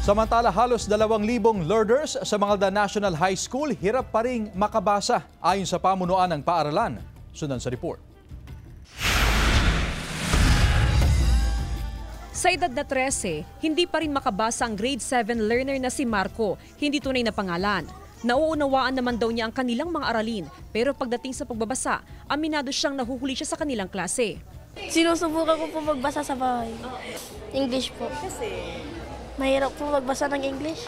Samantala, halos 2,000 learners sa Mangaldan National High School hirap pa ring makabasa ayon sa pamunuan ng paaralan. Sundan sa report. Sa edad na 13, hindi pa rin makabasa ang grade 7 learner na si Marco, hindi tunay na pangalan. Nauunawaan naman daw niya ang kanilang mga aralin, pero pagdating sa pagbabasa, aminado siyang nahuhuli siya sa kanilang klase. Sinusubukan ko po magbasa sa bahay. English po. Kasi mahirap po magbasa ng English.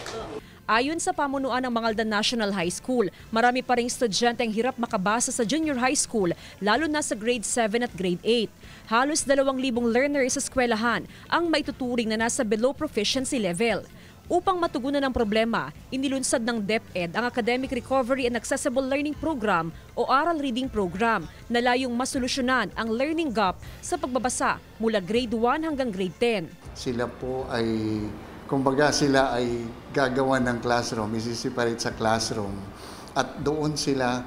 Ayon sa pamunuan ng Mangaldan National High School, marami pa ring estudyante ang hirap makabasa sa junior high school, lalo na sa grade 7 at grade 8. Halos 2,000 learners sa eskwelahan ang maituturing na nasa below proficiency level. Upang matugunan ang problema, inilunsad ng DepEd ang Academic Recovery and Accessible Learning Program o Aral Reading Program na layong masolusyonan ang learning gap sa pagbabasa mula grade 1 hanggang grade 10. Sila po ay, kumbaga sila ay gagawa ng classroom, isi-separate sa classroom at doon sila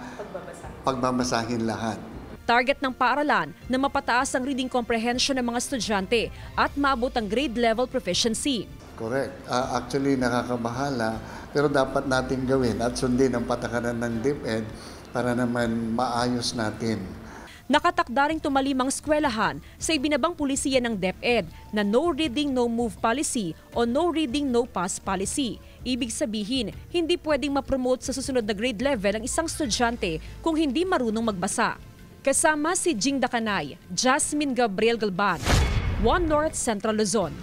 pagbabasahin lahat. Target ng paaralan na mapataas ang reading comprehension ng mga estudyante at maabot ang grade level proficiency. Correct. Actually, nakakabahala, pero dapat natin gawin at sundin ang patakaran ng DepEd para naman maayos natin. Nakatakda ring tumalim ang eskwelahan sa ibinabang pulisiya ng DepEd na no reading, no move policy o no reading, no pass policy. Ibig sabihin, hindi pwedeng ma-promote sa susunod na grade level ang isang estudyante kung hindi marunong magbasa. Kasama si Jing Dakanay, Jasmine Gabriel Galban, One North Central Luzon.